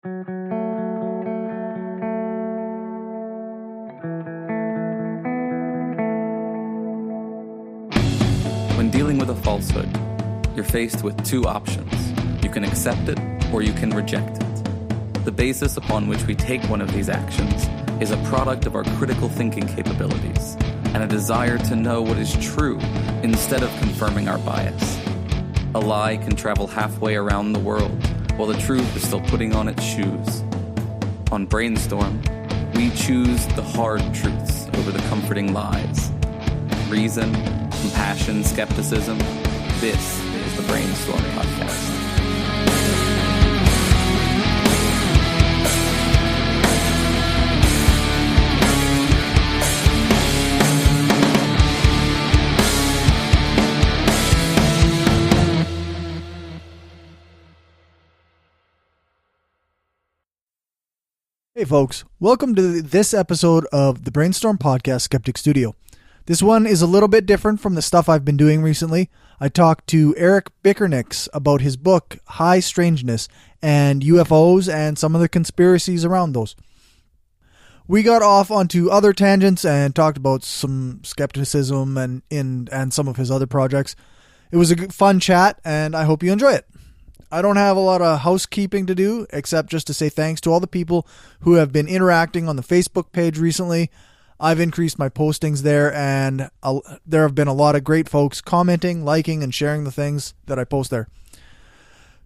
When dealing with a falsehood, you're faced with two options. You can accept it or you can reject it. The basis upon which we take one of these actions is a product of our critical thinking capabilities and a desire to know what is true instead of confirming our bias. A lie can travel halfway around the world while the truth is still putting on its shoes. On Brainstorm, we choose the hard truths over the comforting lies. Reason, compassion, skepticism. This is the Brainstorm Podcast. Hey folks, welcome to this episode of the Brainstorm Podcast Skeptic Studio. This one is a little bit different from the stuff I've been doing recently. I talked to Eric Bickernicks about his book, Strangeness, and UFOs and some of the conspiracies around those. We got off onto other tangents and talked about some skepticism and some of his other projects. It was a fun chat, and I hope you enjoy it. I don't have a lot of housekeeping to do, except just to say thanks to all the people who have been interacting on the Facebook page recently. I've increased my postings there, and there have been a lot of great folks commenting, liking, and sharing the things that I post there.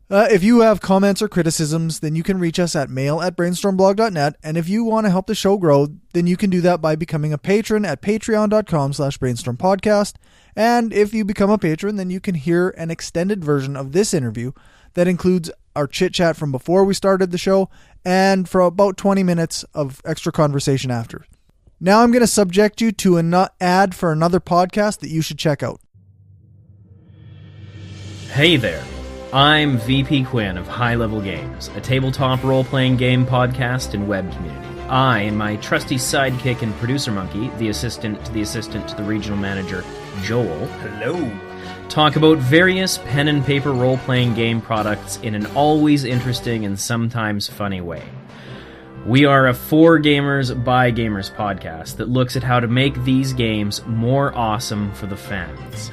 If you have comments or criticisms, then you can reach us at mail@brainstormblog.net, and if you want to help the show grow, then you can do that by becoming a patron at patreon.com/brainstormpodcast, and if you become a patron, then you can hear an extended version of this interview that includes our chit-chat from before we started the show and for about 20 minutes of extra conversation after. Now I'm going to subject you to an ad for another podcast that you should check out. Hey there, I'm VP Quinn of High Level Games, a tabletop role-playing game podcast and web community. I and my trusty sidekick and producer monkey, the assistant to the regional manager, Joel, hello, talk about various pen and paper role-playing game products in an always interesting and sometimes funny way. We are a for gamers by gamers podcast that looks at how to make these games more awesome for the fans.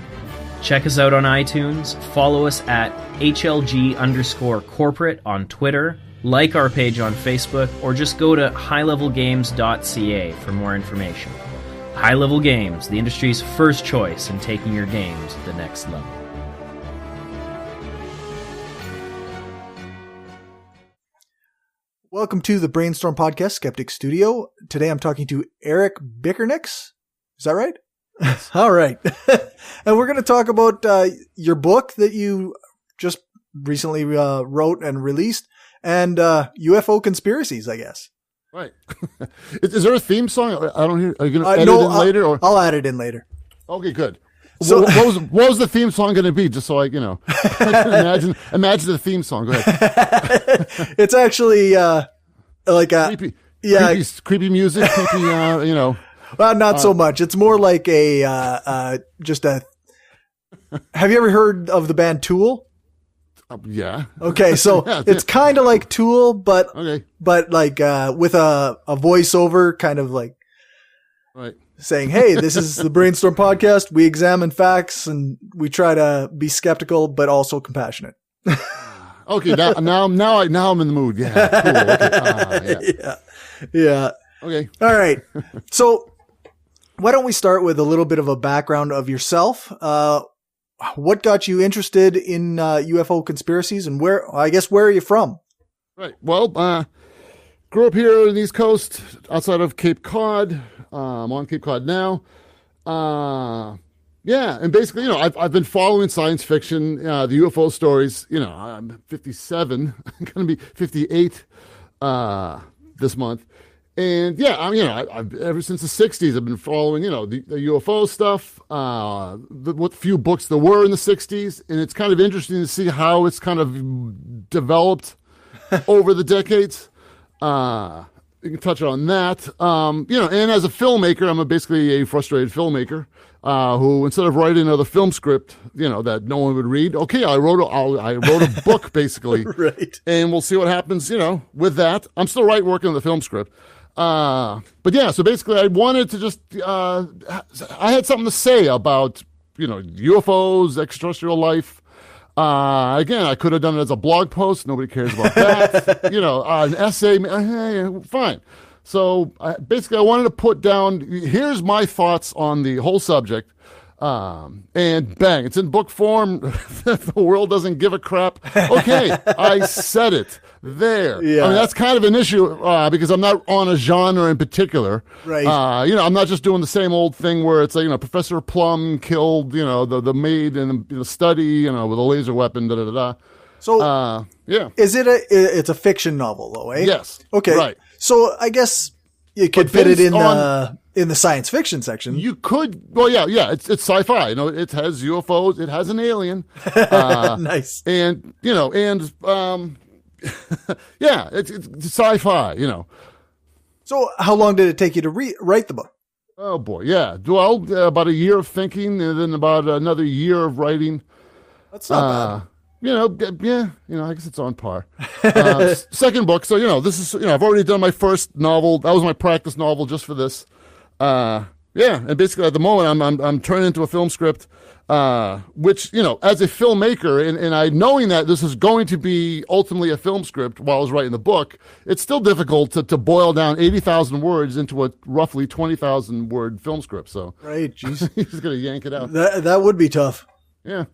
Check us out on iTunes, follow us at HLG_corporate on Twitter, like our page on Facebook, or just go to highlevelgames.ca for more information. High Level Games, the industry's first choice in taking your games to the next level. Welcome to the Brainstorm Podcast Skeptic Studio. Today I'm talking to Eric Bickernicks. Is that right? All right. And we're going to talk about your book that you just recently wrote and released, and UFO conspiracies, I guess. Right. Is there a theme song? I don't hear. Are you going to edit it in later? Or? I'll add it in later. Okay, good. So, what was the theme song going to be? Just so I can imagine the theme song. Go ahead. It's actually like a creepy music. Creepy, Well, not so much. It's more like just a. Have you ever heard of the band Tool? Yeah. Okay, so it's kind of like Tool, but like with a voiceover, kind of like saying, "Hey, this is the Brainstorm Podcast. We examine facts and we try to be skeptical, but also compassionate." Okay, now I'm in the mood. Yeah. Cool. Okay. Yeah. Okay. All right. So, why don't we start with a little bit of a background of yourself? What got you interested in UFO conspiracies, and where are you from? Right. Well, grew up here on the East Coast, outside of Cape Cod. I'm on Cape Cod now. And basically, I've been following science fiction, the UFO stories. I'm 57, I'm going to be 58 this month. And I've ever since the 60s, I've been following, the UFO stuff, what few books there were in the 60s. And it's kind of interesting to see how it's kind of developed over the decades. You can touch on that. And as a filmmaker, I'm basically a frustrated filmmaker. who instead of writing another film script, that no one would read, okay, I wrote a book basically, Right. and we'll see what happens, with that. I'm still working on the film script. But yeah, so basically I wanted to just, I had something to say about, UFOs, extraterrestrial life. Again, I could have done it as a blog post. Nobody cares about that. An essay, fine. So basically I wanted to put down, here's my thoughts on the whole subject. And bang, it's in book form. The world doesn't give a crap. Okay, I said it there. Yeah. I mean, that's kind of an issue because I'm not on a genre in particular. Right. I'm not just doing the same old thing where it's like, Professor Plum killed, the maid in the study, with a laser weapon, da da da da. So, yeah. is it's a fiction novel though, eh? Yes. Okay. Right. So I guess you could fit it in the science fiction section. You could, it's sci-fi. It has UFOs, it has an alien. Nice. And, yeah, it's sci-fi, So how long did it take you to write the book? Oh boy, yeah. Well, about a year of thinking and then about another year of writing. That's not bad. I guess it's on par. Second book. So, this is, I've already done my first novel. That was my practice novel just for this. And basically at the moment I'm turning into a film script, which, as a filmmaker and I knowing that this is going to be ultimately a film script while I was writing the book, it's still difficult to boil down 80,000 words into a roughly 20,000 word film script. So right. Jeez. you're just going to yank it out. That would be tough. Yeah.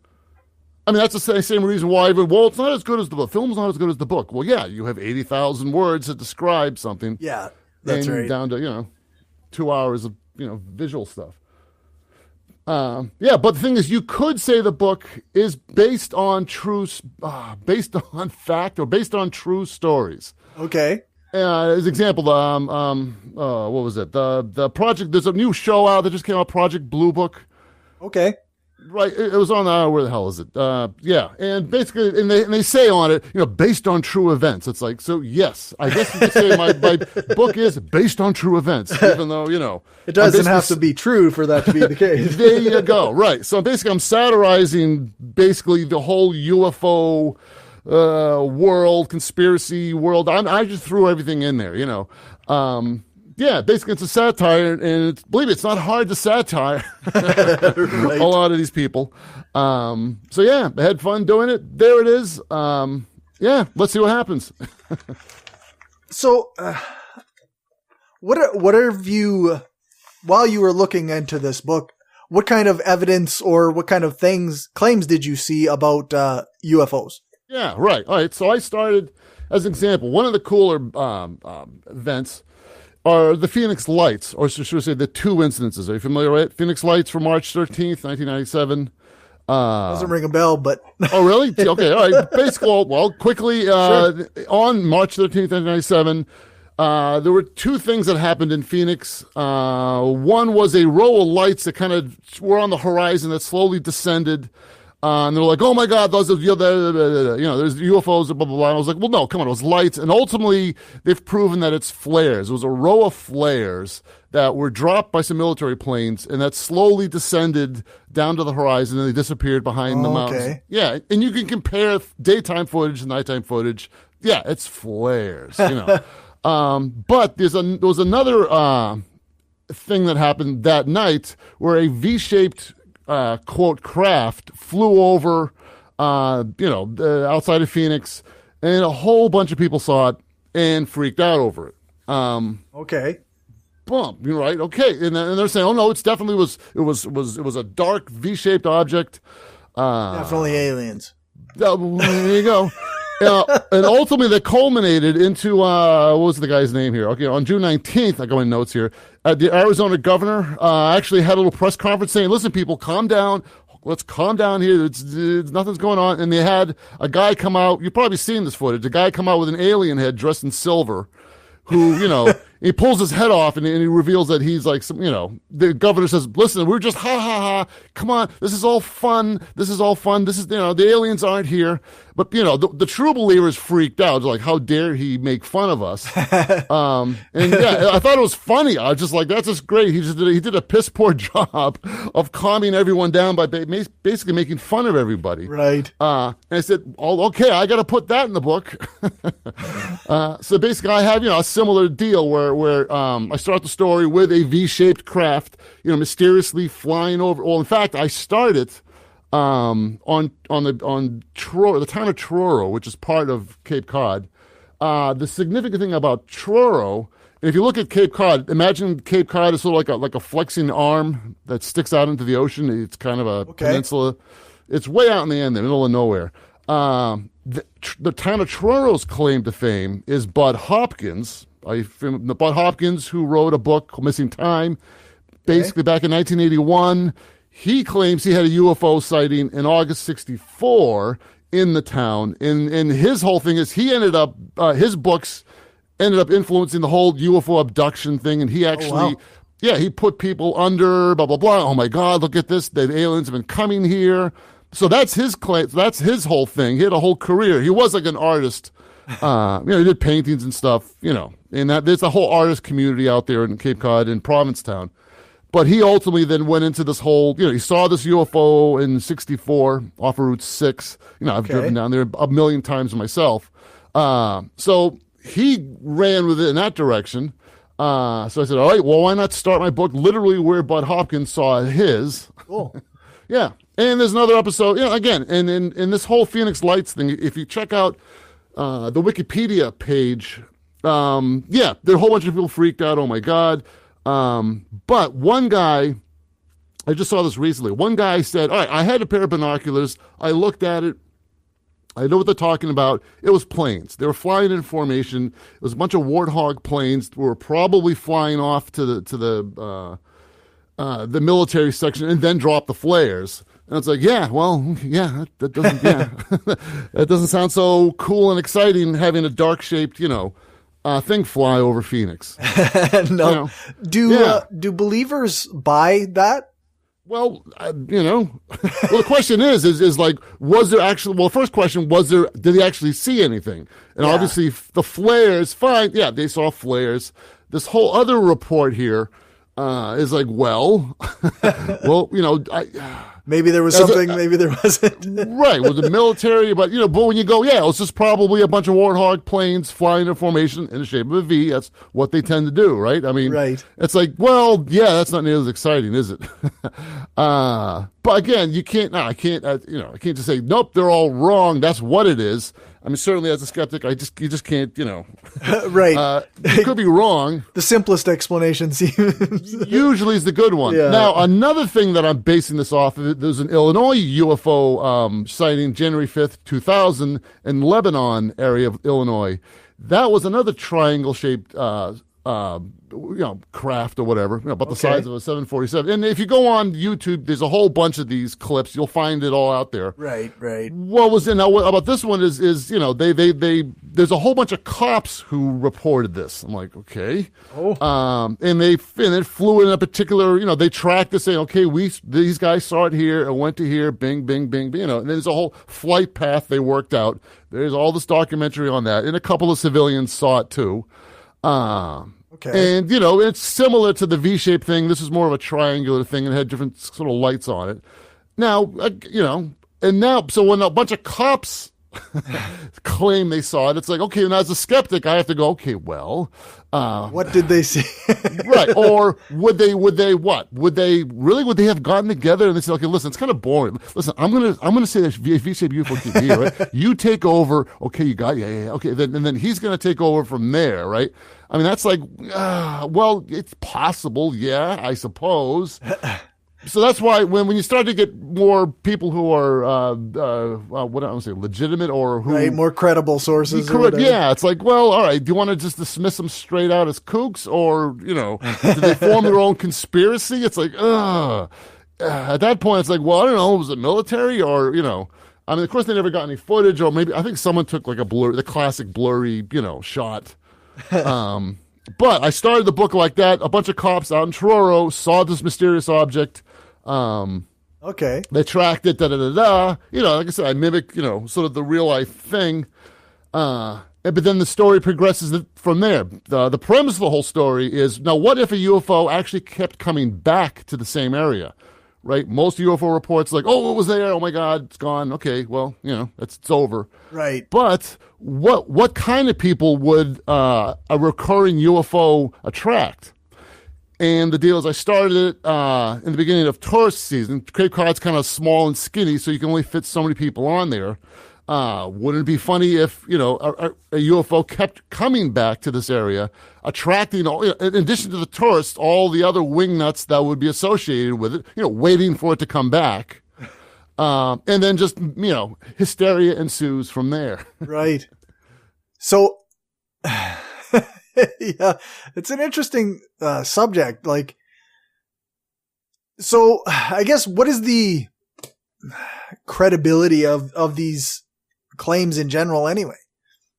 I mean, that's the same reason why, it's not as good as the book. Film's not as good as the book. Well, yeah, you have 80,000 words to describe something. Yeah, that's right. Down to, 2 hours of, visual stuff. But the thing is, you could say the book is based on based on fact or based on true stories. Okay. As an example, what was it? The project, there's a new show out that just came out, Project Blue Book. Okay. Right, it was on where the hell is it? Yeah, and basically, and they say on it, based on true events. It's like, so yes, I guess you could say my book is based on true events, even though it doesn't have to be true for that to be the case. There you go. Right. So basically, I'm satirizing basically the whole UFO world, conspiracy world. I just threw everything in there, Yeah, basically it's a satire, and believe me, it's not hard to satire Right. a lot of these people. So yeah, I had fun doing it. There it is. Yeah, let's see what happens. So, what have you, while you were looking into this book, what kind of evidence or what kind of claims did you see about UFOs? Yeah, right. All right. So I started, as an example, one of the cooler events are the Phoenix Lights, or should I say the two incidences. Are you familiar with it? Phoenix Lights from March 13th, 1997. Doesn't ring a bell, but... Oh, really? Okay, all right. Basically, well, quickly, sure. On March 13th, 1997, there were two things that happened in Phoenix. One was a row of lights that kind of were on the horizon that slowly descended. And they're like, oh my God, there's UFOs, blah, blah, blah. And I was like, well, no, come on, it was lights. And ultimately, they've proven that it's flares. It was a row of flares that were dropped by some military planes and that slowly descended down to the horizon and they disappeared behind the mountains. Okay. Yeah, and you can compare daytime footage and nighttime footage. Yeah, it's flares, But there was another thing that happened that night where a V-shaped quote craft flew over outside of Phoenix, and a whole bunch of people saw it and freaked out over it. Okay. Bump, you're right. Okay. And they're saying, oh no, it definitely was a dark V-shaped object. Definitely aliens. There you go. And ultimately, that culminated into what was the guy's name here? Okay, on June 19th, I go in notes here. The Arizona governor actually had a little press conference saying, "Listen, people, calm down. Let's calm down here. It's nothing's going on." And they had a guy come out. You've probably seen this footage. A guy come out with an alien head dressed in silver, who He pulls his head off and he reveals that he's like some, the governor says, listen, we're just ha ha ha. Come on. This is all fun. This is, the aliens aren't here. But, the true believers freaked out. Like, how dare he make fun of us? And yeah, I thought it was funny. I was just like, that's just great. He did a piss poor job of calming everyone down by basically making fun of everybody. Right. And I said, oh, okay, I got to put that in the book. So basically I have, a similar deal where I start the story with a V-shaped craft, mysteriously flying over. Well, in fact, I started on Truro, the town of Truro, which is part of Cape Cod. The significant thing about Truro, if you look at Cape Cod, imagine Cape Cod is sort of like a flexing arm that sticks out into the ocean. It's kind of a peninsula. It's way out in the end, the middle of nowhere. The town of Truro's claim to fame is Bud Hopkins. Bud Hopkins, who wrote a book called Missing Time, basically back in 1981. He claims he had a UFO sighting in August 64 in the town. And his whole thing is he ended up, his books ended up influencing the whole UFO abduction thing. And he actually, he put people under, blah, blah, blah. Oh my God, look at this. The aliens have been coming here. So that's his claim. That's his whole thing. He had a whole career. He was like an artist. He did paintings and stuff, and there's a whole artist community out there in Cape Cod in Provincetown. But he ultimately then went into this whole, he saw this UFO in 64 off of Route 6. I've driven down there a million times myself. So he ran with it in that direction. So I said, all right, well, why not start my book literally where Bud Hopkins saw his? Cool. Yeah. And there's another episode, again, and in this whole Phoenix Lights thing, if you check out the Wikipedia page, there are a whole bunch of people freaked out. Oh my God. But one guy, I just saw this recently. One guy said, all right, I had a pair of binoculars. I looked at it. I know what they're talking about. It was planes. They were flying in formation. It was a bunch of warthog planes that were probably flying off to the military section and then drop the flares. And it's like, that doesn't, that doesn't sound so cool and exciting having a dark shaped, thing fly over Phoenix. No. Do believers buy that? Well, the question is like, was there actually, well, first question, did they actually see anything? And obviously the flares, fine. Yeah, they saw flares. This whole other report here, is like, maybe there was something, maybe there wasn't. Right, with the military, but when you go, it's just probably a bunch of warthog planes flying in formation in the shape of a V. That's what they tend to do, right? I mean, it's like, that's not nearly as exciting, is it? But again, I can't just say, nope, they're all wrong. That's what it is. I mean, certainly as a skeptic, you just can't, right. You could be wrong. The simplest explanation seems usually is the good one. Yeah. Now, another thing that I'm basing this off of, there's an Illinois UFO sighting January 5th, 2000 in Lebanon area of Illinois. That was another triangle-shaped craft or whatever, about the size of a 747. And if you go on YouTube, there's a whole bunch of these clips. You'll find it all out there. Right. What about this one is there's a whole bunch of cops who reported this. I'm like, okay. And they flew in a particular, they tracked this saying, okay, these guys saw it here and went to here, bing, bing, bing, and then there's a whole flight path they worked out. There's all this documentary on that. And a couple of civilians saw it too. And, it's similar to the V-shaped thing. This is more of a triangular thing and had different sort of lights on it. Now, so when a bunch of cops claim they saw it, it's like, okay, and as a skeptic, I have to go, okay, well, what did they see? Right. Or would they what? Would they have gotten together and they said, okay, listen, it's kind of boring. Listen, I'm going to say that V-shaped UFO TV, right? You take over. Okay, you got, okay. And then he's going to take over from there, right? I mean, that's like, it's possible. Yeah, I suppose. So that's why when you start to get more people who are, what I want to say, legitimate or who. More credible sources. It's like, well, all right, do you want to just dismiss them straight out as kooks or, do they form their own conspiracy? It's like, at that point, it's like, well, I don't know, was it military or, I mean, of course they never got any footage or maybe, I think someone took like the classic blurry, shot. But I started the book like that. A bunch of cops out in Truro saw this mysterious object. Okay. They tracked it, da-da-da-da. Like I said, I mimic, sort of the real-life thing. But then the story progresses from there. The premise of the whole story is, now what if a UFO actually kept coming back to the same area, right? Most UFO reports like, oh, it was there, oh my God, it's gone. Okay, well, it's over. Right. But what kind of people would a recurring UFO attract? And the deal is I started it in the beginning of tourist season. Cape Cod's kind of small and skinny, so you can only fit so many people on there. Wouldn't it be funny if, a UFO kept coming back to this area, attracting, in addition to the tourists, all the other wingnuts that would be associated with it, waiting for it to come back. And then just, hysteria ensues from there. Right. So, yeah, it's an interesting subject. Like, so I guess what is the credibility of these claims in general anyway?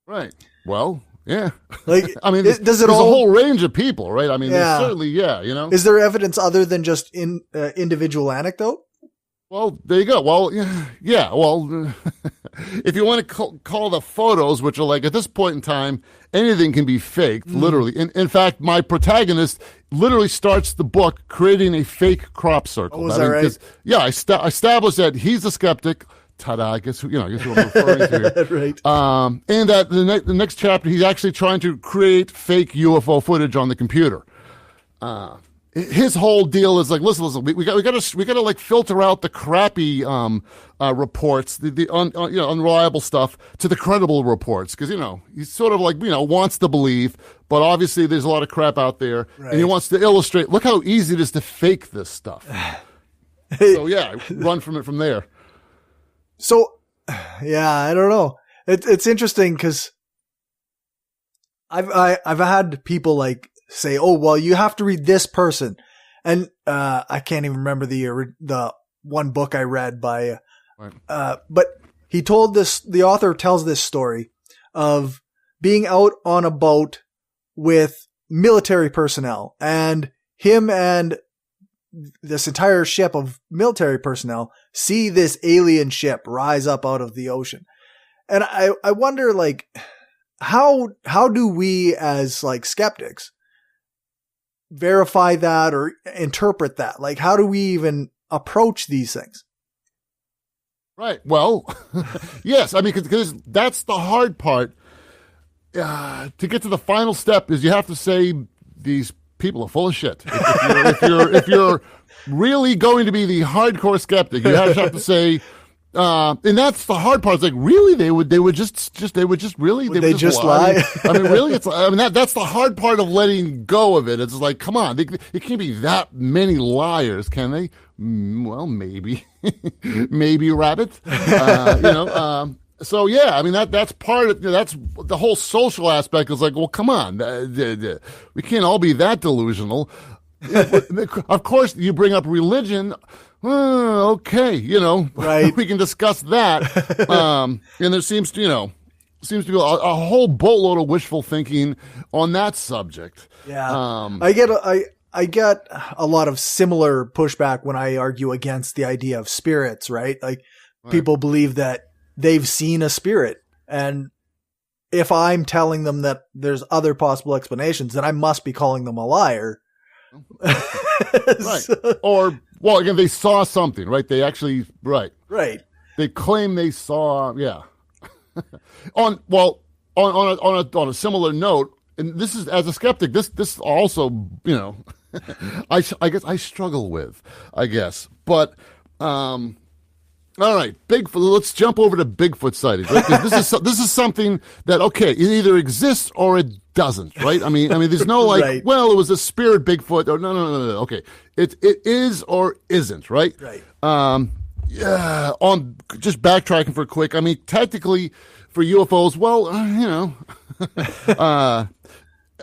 Right. Well, yeah. Like, I mean, does it there's all, a whole range of people, right? I mean, Yeah. there's certainly, Is there evidence other than just individual anecdote? Well, there you go. Well, yeah. Well, if you want to call the photos, which are like at this point in time, anything can be faked, literally. In fact, my protagonist literally starts the book creating a fake crop circle. Oh, is that right? Yeah, I established that he's a skeptic. Ta-da! I guess who I'm referring to here. Right. And that the next chapter, he's actually trying to create fake UFO footage on the computer. His whole deal is like, listen, we got to like filter out the crappy reports, the unreliable stuff, to the credible reports, because he's sort of like wants to believe, but obviously there's a lot of crap out there, right. And he wants to illustrate. Look how easy it is to fake this stuff. So yeah, run from it from there. So, yeah, I don't know. It's interesting because I've had people like say, "Oh, well, you have to read this person," and I can't even remember the one book I read by, but he told this. The author tells this story of being out on a boat with military personnel, and him and this entire ship of military personnel see this alien ship rise up out of the ocean. And I wonder, like, how do we as like skeptics verify that or interpret that? Like, how do we even approach these things? Right. Well, yes. I mean, because that's the hard part. To get to the final step is you have to say these people are full of shit. If you're really going to be the hardcore skeptic, you have to say, and that's the hard part. It's like, really, they would just really Would they just lie? I mean, really, that's the hard part of letting go of it. It's like, come on, it can't be that many liars, can they? Well, maybe, maybe rabbit. So yeah, I mean that's part of that's the whole social aspect is like, well, come on, we can't all be that delusional. Of course, you bring up religion. Okay, right. We can discuss that. And there seems to be a whole boatload of wishful thinking on that subject. Yeah, I get a lot of similar pushback when I argue against the idea of spirits. Right, like people believe that they've seen a spirit, and if I'm telling them that there's other possible explanations, then I must be calling them a liar. Right. Or, well, again, they saw something, right? They actually, right. They claim they saw, yeah. On a similar note, and this is, as a skeptic, this also, I guess I struggle with, but, all right, Bigfoot. Let's jump over to Bigfoot sightings, right? 'Cause this is something that, okay, it either exists or it doesn't, right? I mean, there's no like, right. Well, it was a spirit Bigfoot, or no. Okay, it is or isn't, right? Right. Yeah. On just backtracking for a quick. I mean, technically, for UFOs, well,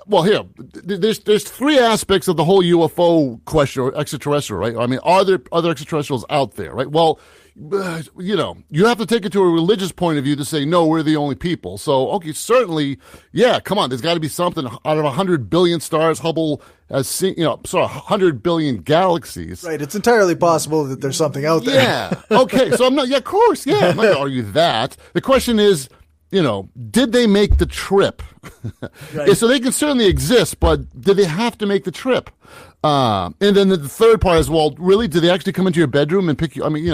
well, here, there's three aspects of the whole UFO question, or extraterrestrial, right? I mean, are there other extraterrestrials out there, right? Well, you have to take it to a religious point of view to say, no, we're the only people. So, okay, certainly, yeah, come on, there's got to be something out of 100 billion stars. Hubble has seen, 100 billion galaxies. Right. It's entirely possible that there's something out there. Yeah. Okay. So I'm not going to argue that. The question is, did they make the trip? Right. So they can certainly exist, but did they have to make the trip? And then the third part is, well, really, did they actually come into your bedroom and pick you? I mean,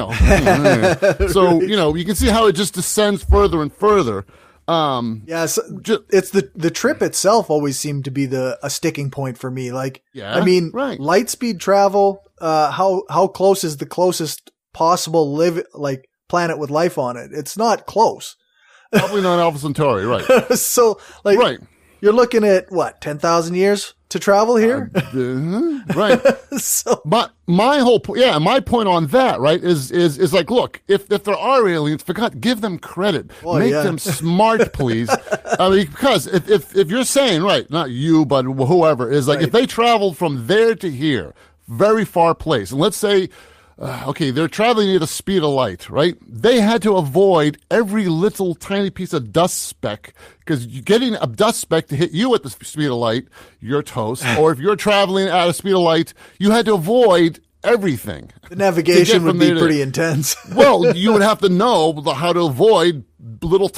so, you can see how it just descends further and further. So it's the trip itself always seemed to be a sticking point for me. Like, right. Light speed travel, how close is the closest possible planet with life on it? It's not close. Probably not Alpha Centauri, right? So, right. You're looking at what, 10,000 years to travel here? Right. So, my point on that, right, is like, look, if there are aliens, give them credit, make them smart, please. I mean, because if you're saying, right, not you, but whoever is like, if they traveled from there to here, very far place, and let's say, they're traveling at the speed of light, right? They had to avoid every little tiny piece of dust speck, because getting a dust speck to hit you at the speed of light, you're toast. Or if you're traveling at a speed of light, you had to avoid everything. The navigation would be pretty intense. Well, you would have to know how to avoid little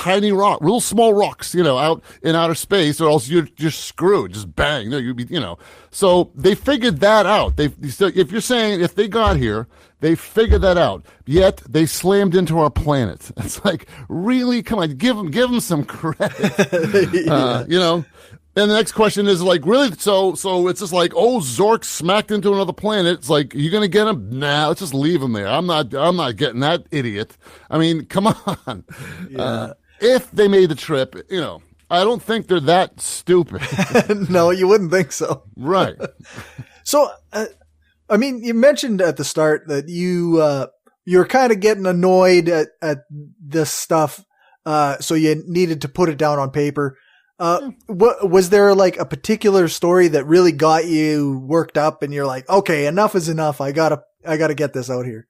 small rocks, out in outer space, or else you're just screwed. Just bang. No, you'd be, So they figured that out. So if you're saying if they got here, they figured that out. Yet they slammed into our planet. It's like, really? Come on, give them some credit. And the next question is like, really? So it's just like, Zork smacked into another planet. It's like, you gonna get him? Nah, let's just leave him there. I'm not getting that idiot. I mean, come on. Yeah. If they made the trip, I don't think they're that stupid. No, you wouldn't think so. Right. So, you mentioned at the start that you're kind of getting annoyed at this stuff, so you needed to put it down on paper. What was there like a particular story that really got you worked up, and you're like, okay, enough is enough. I gotta get this out here.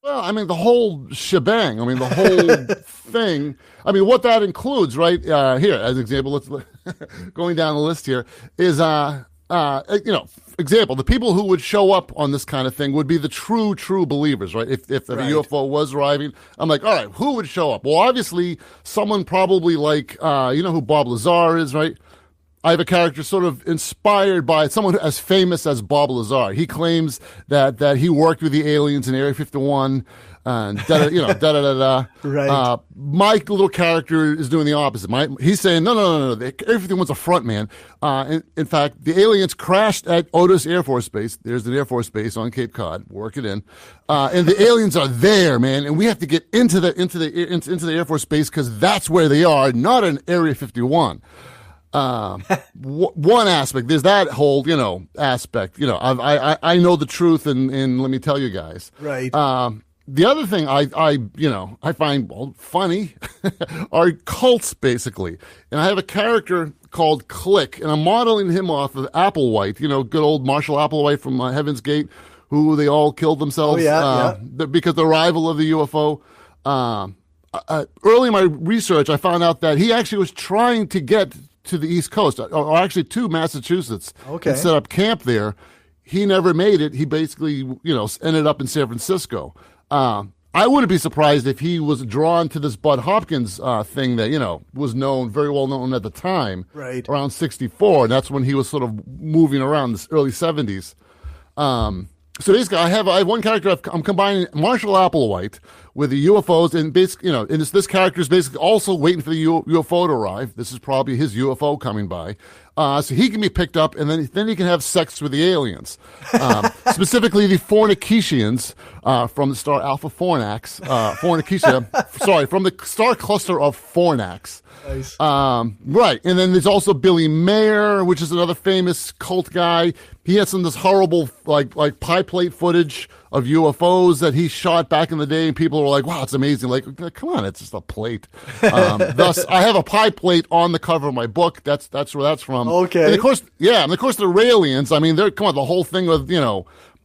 Well, I mean, the whole shebang. I mean, the whole thing. I mean, what that includes, right? Here, as an example, let's going down the list here is, example, the people who would show up on this kind of thing would be the true believers, right? If a UFO was arriving, I'm like, all right, who would show up? Well, obviously, someone probably like, who Bob Lazar is, right? I have a character sort of inspired by someone as famous as Bob Lazar. He claims that he worked with the aliens in Area 51, and Right. My little character is doing the opposite. He's saying, no. Everything was a front, man. In fact, the aliens crashed at Otis Air Force Base. There's an Air Force Base on Cape Cod. Work it in. And the aliens are there, man. And we have to get into the Air Force Base because that's where they are, not in Area 51. One aspect, there's that whole, aspect, I know the truth and let me tell you guys. Right. The other thing I find funny are cults, basically. And I have a character called Click, and I'm modeling him off of Applewhite, good old Marshall Applewhite from Heaven's Gate, who they all killed themselves because the arrival of the UFO. Early in my research, I found out that he actually was trying to get to the East Coast, or actually to Massachusetts, and set up camp there. He never made it. He basically, ended up in San Francisco. I wouldn't be surprised if he was drawn to this Bud Hopkins thing that, was very well known at the time, right, around 1964. And that's when he was sort of moving around the early 1970s. So basically, I have one character. I'm combining Marshall Applewhite with the UFOs, and basically, and this character is basically also waiting for the UFO to arrive. This is probably his UFO coming by, so he can be picked up, and then he can have sex with the aliens, specifically the Fornications from the star Alpha Fornax, from the star cluster of Fornax. Nice. Right, and then there's also Billy Mayer, which is another famous cult guy. He had some of this horrible like pie plate footage of UFOs that he shot back in the day, and people were like, "Wow, it's amazing!" Like, come on, it's just a plate. Thus, I have a pie plate on the cover of my book. That's where that's from. Okay. And of course, the Raelians. I mean, the whole thing with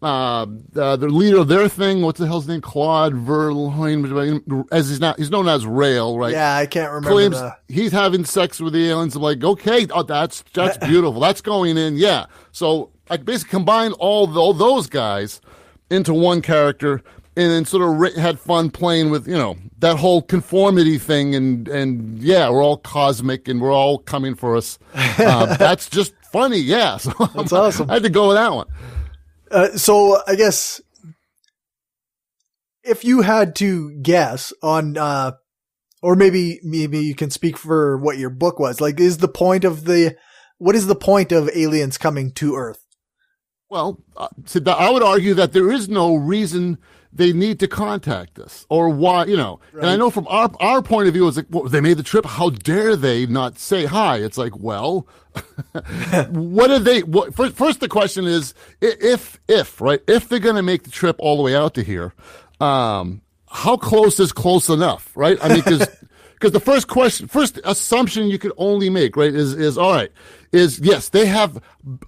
the leader of their thing, what's the hell's name? Claude Verlaine, as he's known as Rail, right? Yeah, I can't remember. Claims he's having sex with the aliens. I'm like, okay, that's beautiful. That's going in, yeah. So I basically combined all those guys into one character, and then sort of had fun playing with, that whole conformity thing, and yeah, we're all cosmic and we're all coming for us. That's just funny, yeah. So that's awesome. I had to go with that one. So I guess if you had to guess on, or maybe you can speak for what your book was, like, what is the point of aliens coming to Earth? Well, I would argue that there is no reason they need to contact us, or why, Right. And I know from our point of view, it's like, well, they made the trip. How dare they not say hi? It's like, well, what did they? First, the question is, if they're going to make the trip all the way out to here, how close is close enough, right? I mean, because the first assumption you could only make, right, is all right. Yes, they have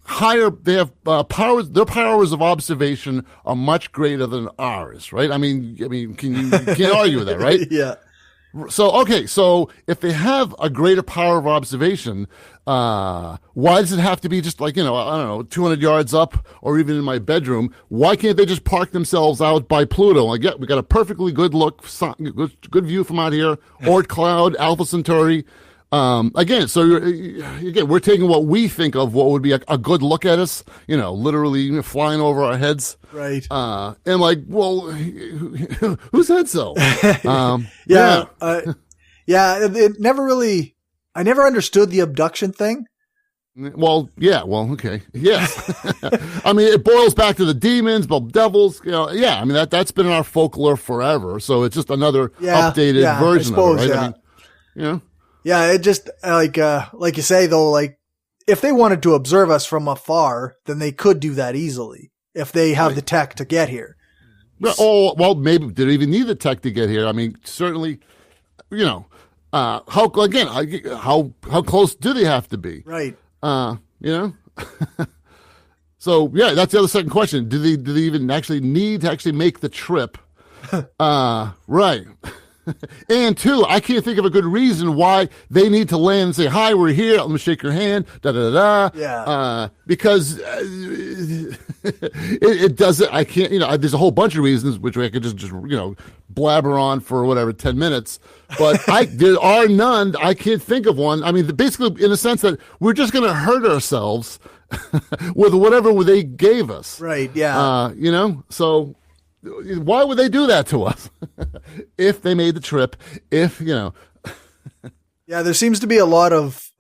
powers. Their powers of observation are much greater than ours, right? I mean, you can't argue with that, right? Yeah. So if they have a greater power of observation, why does it have to be just like, I don't know, 200 yards up, or even in my bedroom? Why can't they just park themselves out by Pluto? Like, yeah, we got a perfectly good good view from out here, Oort Cloud, Alpha Centauri. Again, we're taking what we think of what would be a good look at us, literally flying over our heads. Right. And like, well, who said so? Yeah. It never really, I never understood the abduction thing. Well, yeah. Well, okay. Yes. I mean, it boils back to the demons, the devils, yeah. I mean, that's been in our folklore forever. So it's just another updated version of it, right? Yeah. I mean, Yeah, it just like you say though, like if they wanted to observe us from afar, then they could do that easily if they have the tech to get here. Well, maybe they don't even need the tech to get here. I mean, certainly, how close do they have to be? Right. So yeah, that's the other second question. Do they even actually need to actually make the trip? Right. And two, I can't think of a good reason why they need to land and say, hi, we're here. Let me shake your hand. Yeah. Because it doesn't, I can't, there's a whole bunch of reasons which I could just blabber on for whatever, 10 minutes. But there are none. I can't think of one. I mean, basically in the sense that we're just going to hurt ourselves with whatever they gave us. Right. Yeah. So why would they do that to us if they made the trip? Yeah, there seems to be a lot of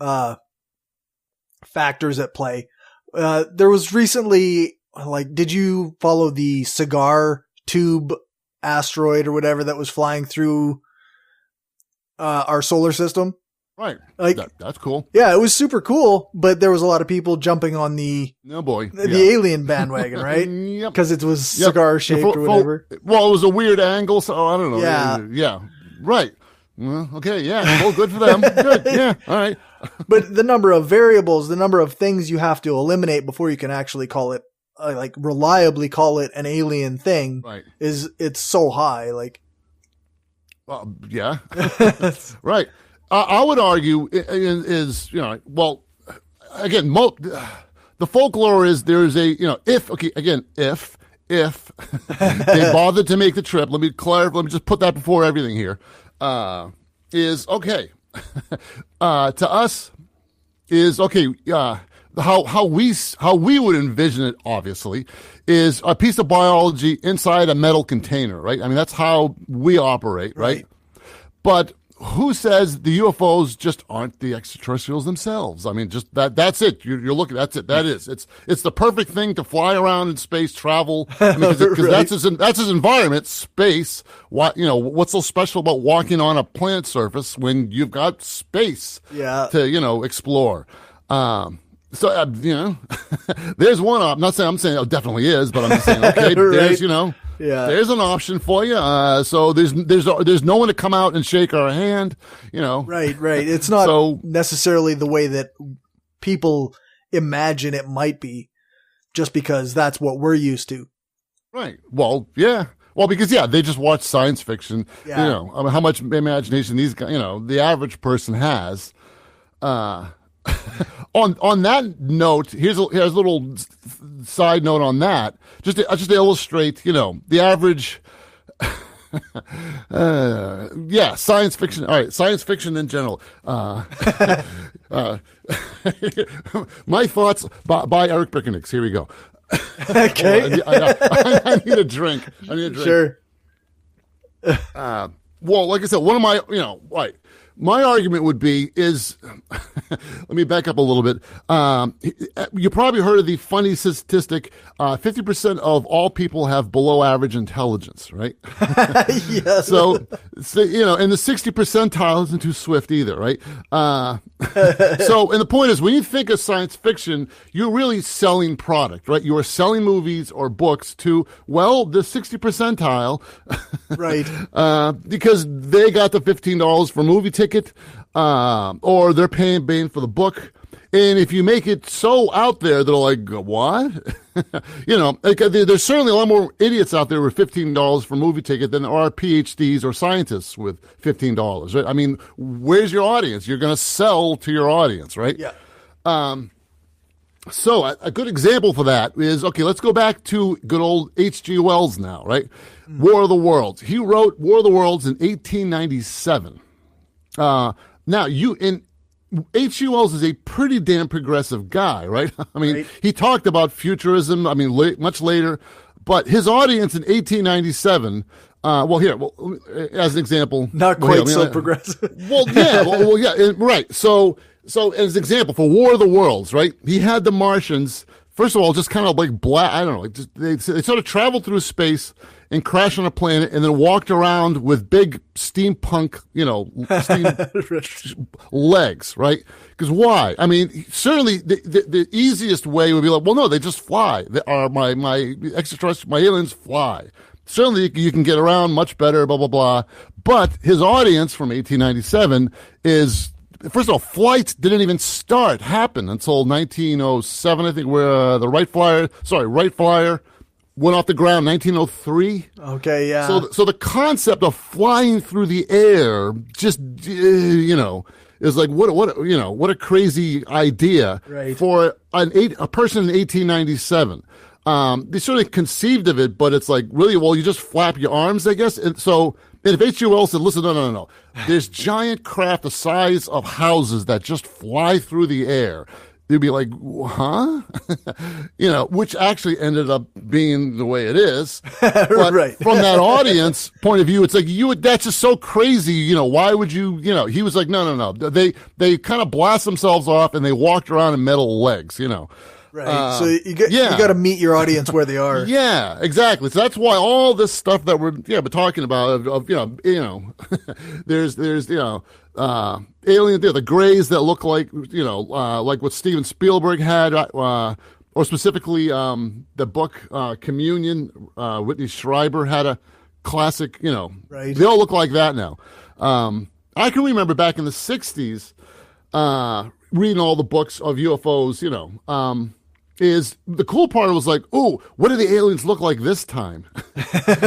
factors at play. There was recently, did you follow the cigar tube asteroid or whatever that was flying through our solar system? Right. That's cool. Yeah, it was super cool, but there was a lot of people jumping on the alien bandwagon, right? Yep. Because it was cigar shaped or whatever. Well, it was a weird angle, so I don't know. Yeah. Right. Well, okay, yeah. Well, good for them. Good. Yeah. All right. But the number of variables, the number of things you have to eliminate before you can actually call it, reliably call it an alien thing, right, it's so high. Yeah. Right. I would argue is well, again, the folklore is there is a if they bothered to make the trip. Let me clarify. Let me just put that before everything here. Is okay to us is okay. How we would envision it, obviously, is a piece of biology inside a metal container, right? I mean, that's how we operate, right? But who says the UFOs just aren't the extraterrestrials themselves? I mean, just that's it. You're looking, that's it. That is, it's the perfect thing to fly around in space, travel. I mean, because that's his environment, space. What's so special about walking on a planet surface when you've got space to, explore? So, there's one I'm not saying, I'm saying it definitely is, but I'm just saying, okay, there's, there's an option for you. So there's no one to come out and shake our hand, Right. It's not necessarily the way that people imagine it might be just because that's what we're used to. Right. Well, yeah. Well, because they just watch science fiction. Yeah. You know, I mean, how much imagination these guys, the average person has. On that note, here's a little side note on that, just to illustrate, the average. Science fiction. All right, science fiction in general. My thoughts by Eric Bickernicks. Here we go. Okay. I need a drink. Sure. Well, like I said, one of my, right. My argument would be is, let me back up a little bit. You probably heard of the funny statistic, 50% of all people have below average intelligence, right? Yes. So, and the 60 percentile isn't too swift either, right? And the point is, when you think of science fiction, you're really selling product, right? You are selling movies or books to, the 60 percentile. Right. Because they got the $15 for movie ticket, or they're paying for the book. And if you make it so out there, they're like, what? There's certainly a lot more idiots out there with $15 for movie ticket than there are PhDs or scientists with $15, right? I mean, where's your audience? You're going to sell to your audience, right? Yeah. So a good example for that is, let's go back to good old H.G. Wells now, right? War of the Worlds. He wrote War of the Worlds in 1897. Now, H.G. Wells is a pretty damn progressive guy, right? I mean, Right. He talked about futurism, much later, but his audience in 1897, as an example. Not quite so progressive. Right. So as an example, for War of the Worlds, right, he had the Martians, first of all, just kind of like they sort of traveled through space and crashed on a planet and then walked around with big steampunk, legs, right? Because why? I mean, certainly the easiest way would be like, well, no, they just fly. My extraterrestrial, my aliens fly. Certainly you can get around much better, blah, blah, blah. But his audience from 1897 is, first of all, flights didn't even happen until 1907, I think, where the Wright Flyer went off the ground 1903. Okay, yeah. So the concept of flying through the air just is like what a crazy idea, right, for a person in 1897. They sort of conceived of it, but it's like, really, well, you just flap your arms, I guess. And if H.G. Wells said, listen, no, there's giant craft the size of houses that just fly through the air, they'd be like, huh? Which actually ended up being the way it is. But right. From that audience point of view, it's like, that's just so crazy. Why would you, he was like, no. They kind of blast themselves off and they walked around in metal legs, Right. So you got to meet your audience where they are. Yeah, exactly. So that's why all this stuff that we're talking about of there's alien, the grays that look like like what Steven Spielberg had, or specifically the book Communion. Whitney Schreiber had a classic. Right. They all look like that now. I can remember back in the '60s reading all the books of UFOs. Is the cool part was like, oh, what do the aliens look like this time?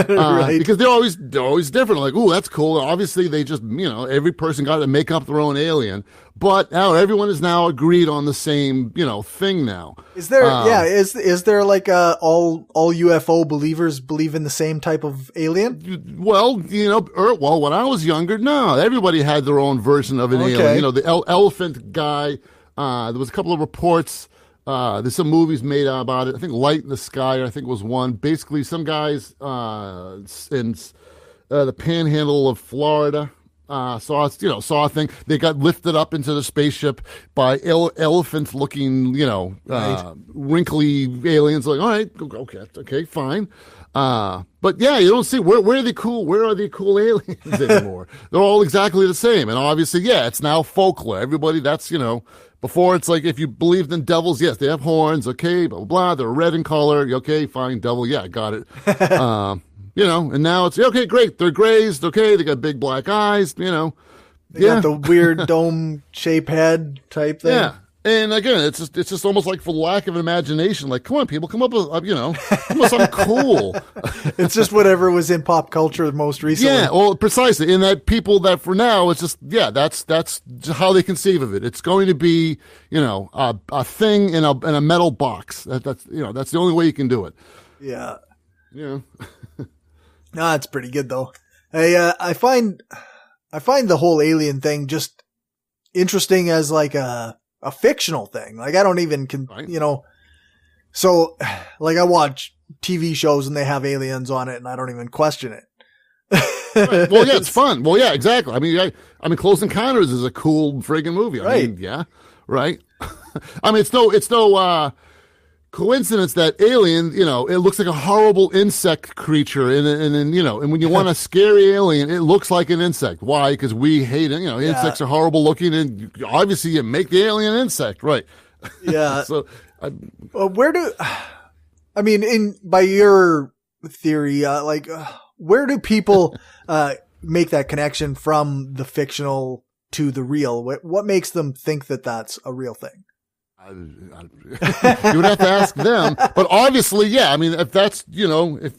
Right. Because they're always different. Like, oh, that's cool. Obviously, they just every person got to make up their own alien. But now everyone is now agreed on the same thing now. Is there is there like all UFO believers believe in the same type of alien? Well, when I was younger, no, everybody had their own version of an alien. The elephant guy. There was a couple of reports. There's some movies made about it. I think Light in the Sky, I think, was one. Basically, some guys in the panhandle of Florida saw a thing. They got lifted up into the spaceship by elephant-looking, wrinkly aliens. Like, all right, okay, fine. But yeah, you don't see where are the cool aliens anymore? They're all exactly the same, and obviously, it's now folklore. Everybody, that's Before, it's like, if you believed in devils, yes, they have horns, okay, blah, blah, blah, they're red in color, okay, fine, devil, yeah, got it. And now it's, okay, great, they're grays, okay, they got big black eyes, They got the weird dome-shaped head type thing. Yeah, And again, it's just almost like for lack of imagination. Like, come on, people, come up with come with something cool. It's just whatever was in pop culture most recently. Yeah, well, precisely. In that people that for now, it's just that's how they conceive of it. It's going to be a thing in a metal box. That's the only way you can do it. Yeah. Yeah. No, it's pretty good though. I find the whole alien thing just interesting as like a fictional thing. Like I don't even so like I watch TV shows and they have aliens on it and I don't even question it. Right. Well, yeah, it's fun. Well, yeah, exactly. I mean, Close Encounters is a cool friggin' movie. I mean, yeah, right. I mean, it's no coincidence that Alien, it looks like a horrible insect creature, and when you want a scary alien, it looks like an insect. Why? Because we hate it. Insects are horrible looking, and obviously you make the alien insect, right? Yeah. So, by your theory, where do people make that connection from the fictional to the real? What makes them think that that's a real thing? You would have to ask them, but obviously, yeah. I mean, if that's if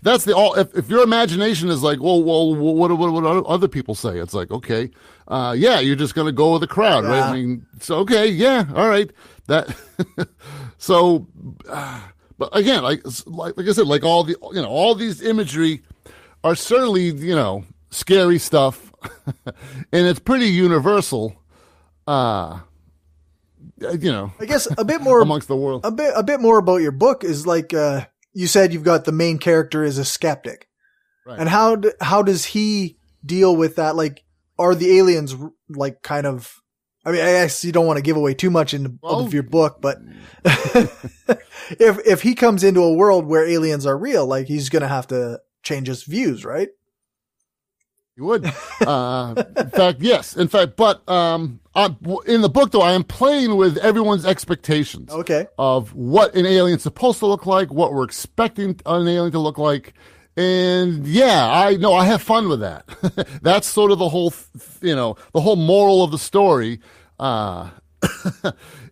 that's if your imagination is like, well, what other people say? It's like, okay, you're just gonna go with the crowd, right? I mean, so okay, yeah, all right, that. So, but again, like I said, like all these imagery are certainly scary stuff, and it's pretty universal. I guess a bit more amongst the world. A bit more about your book is like you said you've got the main character is a skeptic, right? And how does he deal with that? Like, are the aliens like kind of? I mean, I guess you don't want to give away too much of your book, but if he comes into a world where aliens are real, like he's going to have to change his views, right? You would. In fact, yes. In fact, but in the book, though, I am playing with everyone's expectations. Okay. Of what an alien's supposed to look like, what we're expecting an alien to look like. And yeah, I have fun with that. That's sort of the whole, the whole moral of the story.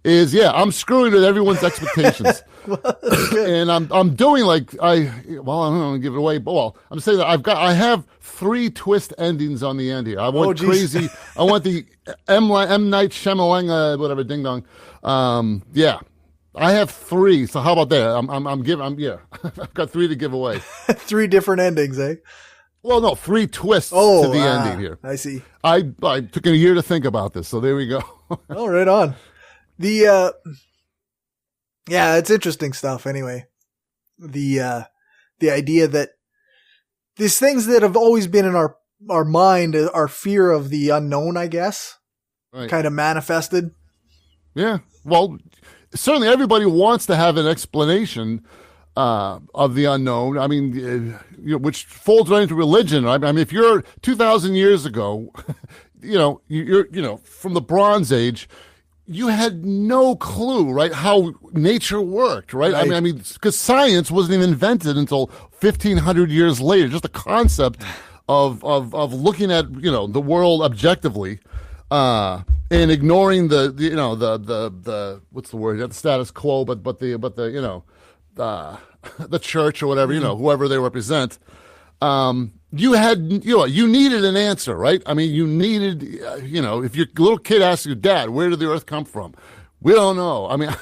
Is I'm screwing with everyone's expectations. And I'm doing like I don't want to give it away, but I'm saying that I have 3 twist endings on the end here. I went crazy. I want the M. Night Shyamalan, whatever, ding dong. I have 3. So how about that? I've got 3 to give away. 3 different endings, eh? Well, no, 3 twists to the ending here. I see. I took a year to think about this, so there we go. Oh, right on. It's interesting stuff anyway. The idea that these things that have always been in our mind, our fear of the unknown, I guess, right, kind of manifested. Yeah. Well, certainly everybody wants to have an explanation of the unknown. I mean, which folds right into religion. Right? I mean, if you're 2,000 years ago, you're from the Bronze Age, you had no clue, right, how nature worked, right? I mean, because science wasn't even invented until 1,500 years later. Just the concept of looking at the world objectively, and ignoring the what's the word? Not the status quo, but the church or whatever, whoever they represent. You needed an answer, right? I mean, you needed, if your little kid asks your dad, where did the earth come from? We don't know. I mean,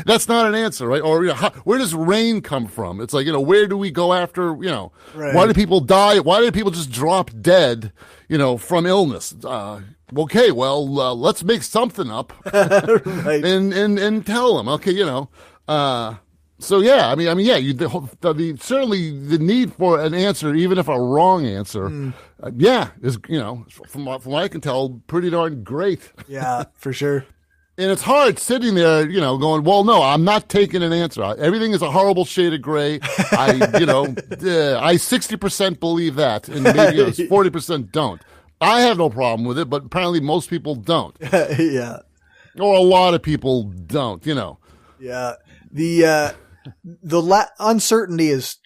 that's not an answer, right? Or where does rain come from? It's like, where do we go after, right. Why do people die? Why do people just drop dead, from illness? Okay, well, let's make something up right. and tell them, okay, so yeah, I mean, certainly the need for an answer, even if a wrong answer, is from what I can tell, pretty darn great. Yeah, for sure. And it's hard sitting there, going, well, no, I'm not taking an answer. Everything is a horrible shade of gray. I 60% believe that, and maybe 40% don't. I have no problem with it, but apparently most people don't. Yeah. Or a lot of people don't. Yeah. The uncertainty is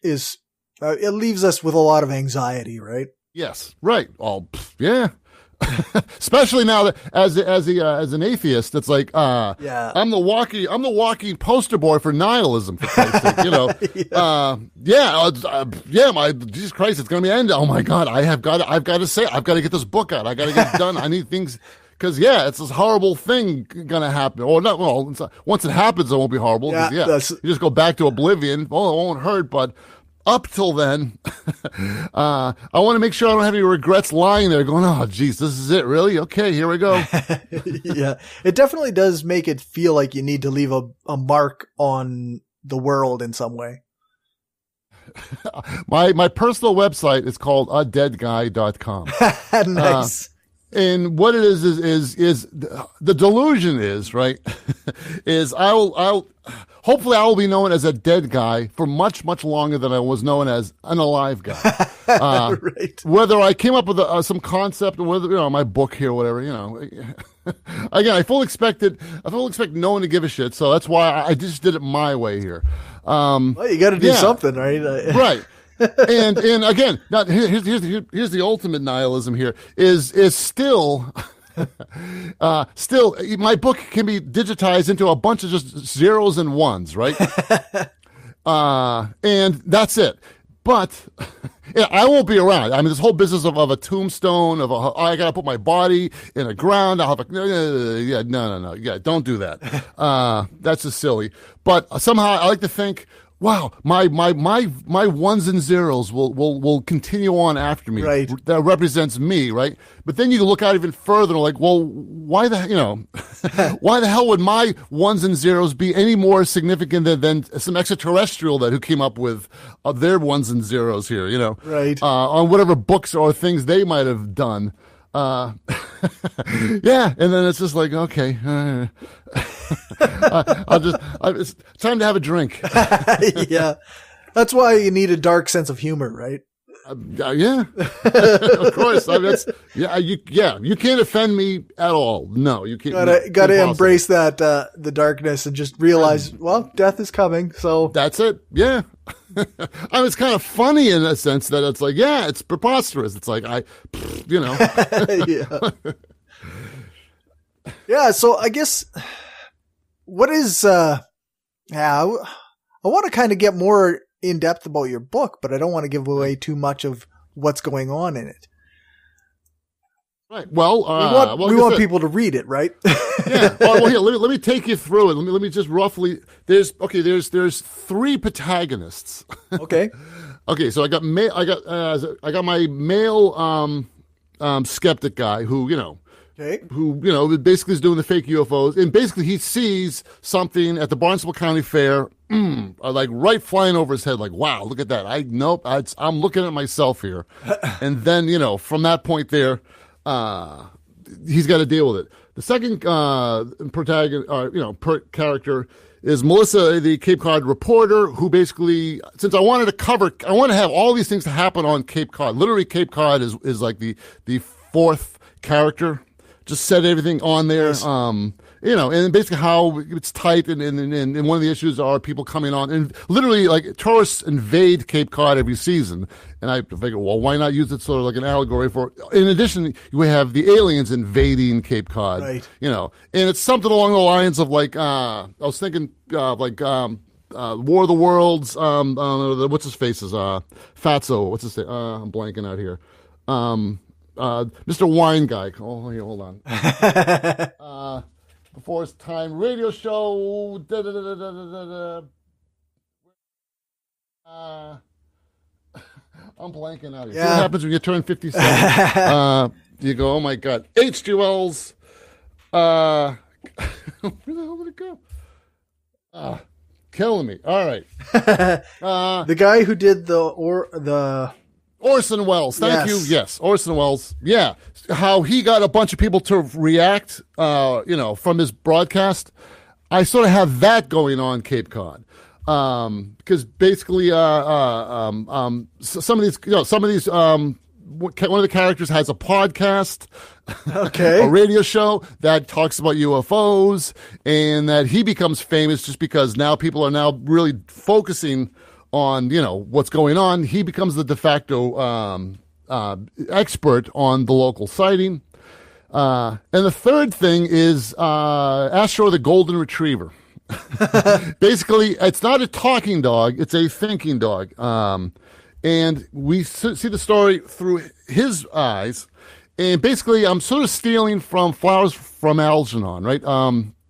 it leaves us with a lot of anxiety, right? Yes, right. Yeah. Especially now that as an atheist, it's like, I'm the walking poster boy for nihilism, for Christ's sake, you know. My Jesus Christ, it's going to be end. Oh my God, I've got to get this book out. I got to get it done. I need things. Because it's this horrible thing gonna happen, or not. Well, once it happens, it won't be horrible. You just go back to oblivion. Well, it won't hurt, but up till then, I want to make sure I don't have any regrets lying there, going, "Oh, geez, this is it, really? Okay, here we go." Yeah, it definitely does make it feel like you need to leave a mark on the world in some way. My personal website is called adeadguy.com. Nice. And what it is the delusion is, right, is hopefully I will be known as a dead guy for much, much longer than I was known as an alive guy. Right. Whether I came up with some concept or whether, my book here, whatever, again, I fully expect no one to give a shit. So that's why I just did it my way here. Well, you got to do something, right? Right. and again, now here's the ultimate nihilism here is still my book can be digitized into a bunch of just zeros and ones, right? And that's it. But I won't be around. I mean, this whole business of a tombstone, I got to put my body in the ground. I'll have no. Yeah, don't do that. That's just silly. But somehow I like to think, wow, my ones and zeros will continue on after me. Right. That represents me, right? But then you look out even further, like, well, why the hell would my ones and zeros be any more significant than some extraterrestrial who came up with their ones and zeros here, Right. On whatever books or things they might have done. And then it's just like, okay, it's time to have a drink. Yeah. That's why you need a dark sense of humor, right? Yeah, of course. I mean, you can't offend me at all. No, you can't. Gotta embrace that, the darkness and just realize, well, death is coming. So that's it. Yeah. I mean, it's kind of funny in a sense that it's like, it's preposterous. It's like, yeah. Yeah. So I guess what is, I want to kind of get more in depth about your book, but I don't want to give away too much of what's going on in it. Right. Well, we want people to read it, right? Yeah. Well, here, let me take you through it. Let me just roughly. There's three protagonists. Okay. Okay. So I got my male skeptic guy who Okay. who basically is doing the fake UFOs, and basically he sees something at the Barnstable County Fair, like right flying over his head, like, wow, look at that. I'm looking at myself here. And then, from that point there, he's got to deal with it. The second protagonist, character is Melissa, the Cape Cod reporter, who basically, since I want to have all these things to happen on Cape Cod. Literally, Cape Cod is like the fourth character. Just set everything on there, Yes. And basically how it's tight, and one of the issues are people coming on, and literally, like, tourists invade Cape Cod every season, and I figure, well, why not use it sort of like an allegory for, in addition, we have the aliens invading Cape Cod, right. And it's something along the lines of, like, I was thinking, War of the Worlds, what's his face is, Fatso, what's his name, I'm blanking out here, Mr. Wine Guy. Oh, here, hold on. Before his time, radio show. I'm blanking out here. Yeah. See what happens when you turn 57? You go, oh my God. H.G. Wells. Where the hell did it go? Killing me. All right. The guy who did the Orson Welles. Thank you. Yes, Orson Welles. Yeah. How he got a bunch of people to react, from his broadcast. I sort of have that going on Cape Cod. Because basically, some of these, one of the characters has a podcast, Okay. a radio show that talks about UFOs, and that he becomes famous just because now people are now really focusing on, what's going on. He becomes the de facto expert on the local sighting. And the third thing is Astro the Golden Retriever. Basically, it's not a talking dog; it's a thinking dog. And we see the story through his eyes. And basically, I'm sort of stealing from Flowers from Algernon, right?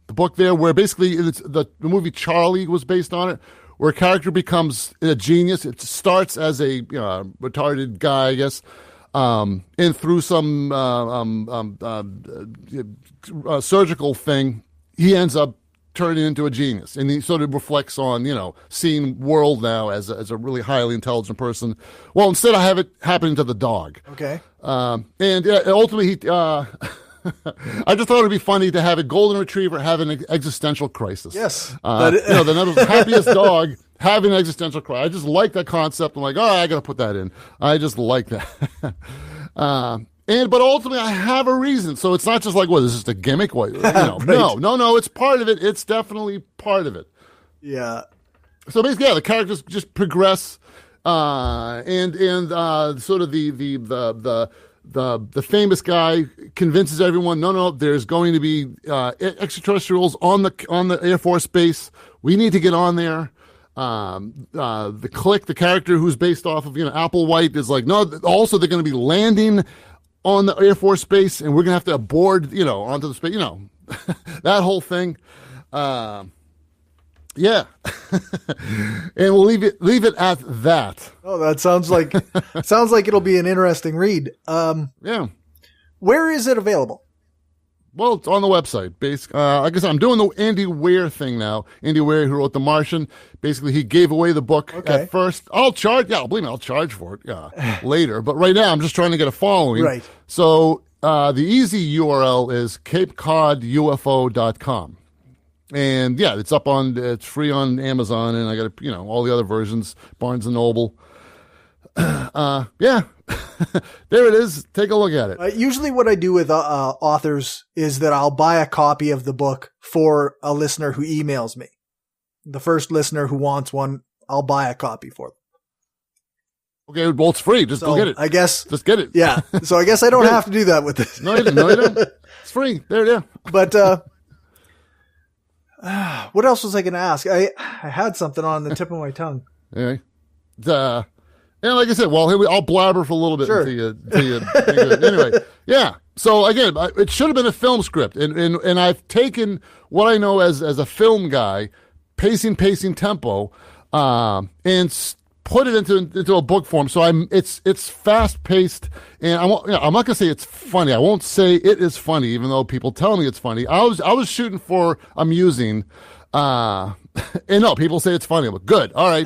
The book there, where basically it's the movie Charlie was based on it, where a character becomes a genius. It starts as a retarded guy, I guess, and through some surgical thing, he ends up turning into a genius. And he sort of reflects on, seeing world now as a really highly intelligent person. Well, instead I have it happening to the dog. Okay. And ultimately, I just thought it'd be funny to have a golden retriever have an existential crisis. Yes. The happiest dog having an existential crisis. I just like that concept. I'm like, I got to put that in. I just like that. But ultimately, I have a reason. So it's not just like, this is just a gimmick. What? Right. No, it's part of it. It's definitely part of it. Yeah. So basically, the characters just progress, and sort of the famous guy convinces everyone, no, there's going to be extraterrestrials on the Air Force base. We need to get on there. The Click, the character who's based off of Applewhite, is like, no. Also, they're going to be landing on the Air Force base, and we're going to have to board, onto the space. That whole thing. Yeah. And we'll leave it at that. Oh, that sounds like it'll be an interesting read. Yeah. Where is it available? Well, it's on the website. Like I said, I'm doing the Andy Weir thing now. Andy Weir, who wrote The Martian. Basically, he gave away the book at first. I'll charge for it later. But right now, I'm just trying to get a following. Right. So the easy URL is capecoddufo.com. And yeah, it's free on Amazon, and I got all the other versions, Barnes and Noble. Yeah, there it is. Take a look at it. Usually what I do with authors is that I'll buy a copy of the book for a listener who emails me. The first listener who wants one, I'll buy a copy for them. Okay, well, it's free. Just go get it. I guess. Just get it. Yeah. So I guess I don't have to do that with this. No, you don't. It's free. There. But what else was I going to ask? I had something on the tip of my tongue. Okay. And like I said, I'll blabber for a little bit Sure. until you anyway. Yeah. So again, it should have been a film script, and I've taken what I know as a film guy, pacing tempo, and put it into a book form. So it's fast paced, and I'm not gonna say it's funny. I won't say it is funny, even though people tell me it's funny. I was shooting for amusing. And no, people say it's funny. I'm like, good. All right.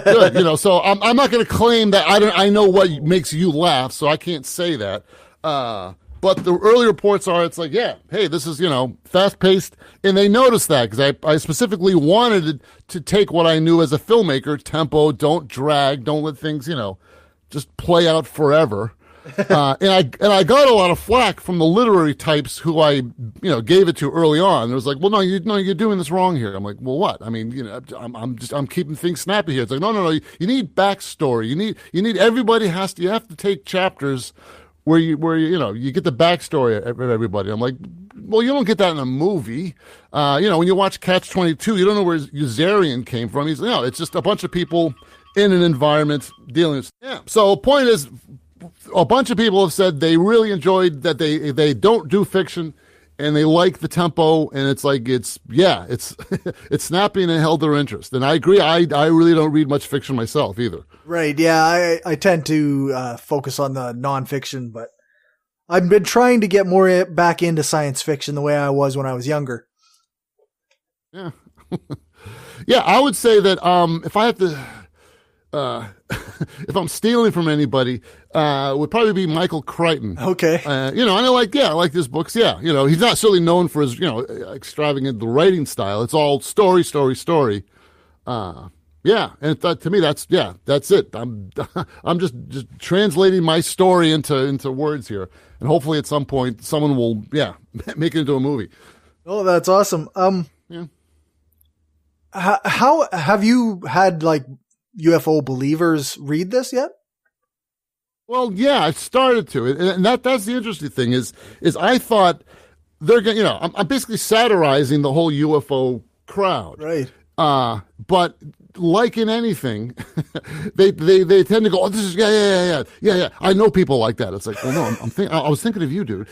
Good. So I'm not going to claim that I know what makes you laugh, so I can't say that. But the early reports are, it's like, yeah, hey, this is, fast paced. And they noticed that because I specifically wanted to take what I knew as a filmmaker, tempo, don't drag, don't let things, just play out forever. And I got a lot of flack from the literary types who I gave it to early on. It was like, well, no, you're doing this wrong here. I'm like, well, what? I mean, I'm keeping things snappy here. It's like, no, you need backstory. You need everybody you have to take chapters where you get the backstory of everybody. I'm like, well, you don't get that in a movie. When you watch Catch-22, you don't know where Yuzarian came from. It's just a bunch of people in an environment dealing with. Yeah. So the point is, a bunch of people have said they really enjoyed that they don't do fiction and they like the tempo, and it's like it's it's snappy and it held their interest. And I agree. I really don't read much fiction myself either. Right. Yeah. I tend to focus on the nonfiction, but I've been trying to get more back into science fiction the way I was when I was younger. Yeah. Yeah. I would say that if I have to. If I'm stealing from anybody, would probably be Michael Crichton. Okay. And I like his books. Yeah. He's not certainly known for his, extravagant the writing style. It's all story. Yeah. And to me, that's it. I'm just translating my story into words here. And hopefully at some point someone will, make it into a movie. Oh, that's awesome. Yeah. How have you had UFO believers read this yet? Well, yeah, I started to, and that's the interesting thing is I thought they're going, I'm basically satirizing the whole UFO crowd, Right. But like in anything, they tend to go, oh, this is yeah. I know people like that. It's like, well, no, I was thinking of you, dude.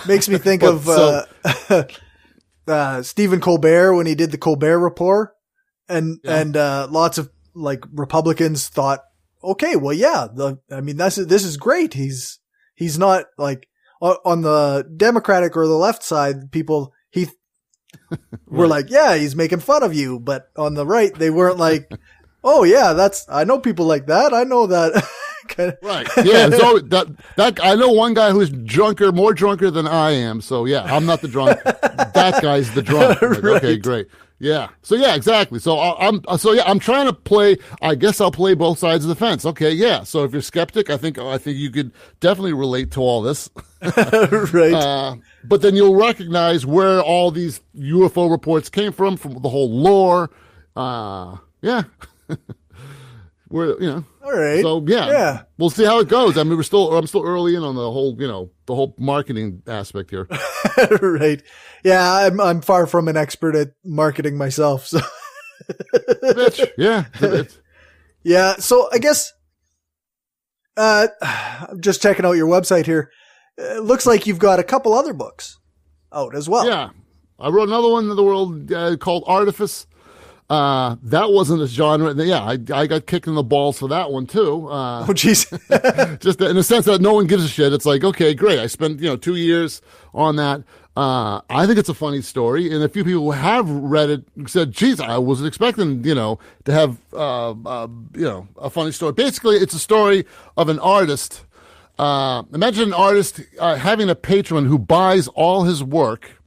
Makes me think of Stephen Colbert when he did the Colbert Report, and lots of like Republicans thought, okay, well, yeah, this is great. He's not like on the Democratic or the left side. People were like, yeah, he's making fun of you, but on the right, they weren't like, oh yeah, I know people like that. I know that. Right. Yeah. So that I know one guy who's more drunker than I am. So yeah, I'm not the drunk. That guy's the drunk. Like, Right. Okay, great. Yeah. So yeah, exactly. So I'm trying to play. I guess I'll play both sides of the fence. Okay. Yeah. So if you're skeptic, I think you could definitely relate to all this. Right. But then you'll recognize where all these UFO reports came from the whole lore. Yeah. All right. So yeah, we'll see how it goes. I mean, I'm still early in on the whole marketing aspect here. Right. Yeah, I'm far from an expert at marketing myself. So Bitch. Yeah. yeah. So I guess, I'm just checking out your website here. It looks like you've got a couple other books out as well. Yeah. I wrote another one in the world called Artifice. That wasn't a genre. Yeah, I got kicked in the balls for that one too. Oh, geez. Just in the sense that no one gives a shit. It's like, okay, great. I spent 2 years on that. I think it's a funny story, and a few people who have read it said, "Geez, I wasn't expecting to have a funny story." Basically, it's a story of an artist. Imagine an artist having a patron who buys all his work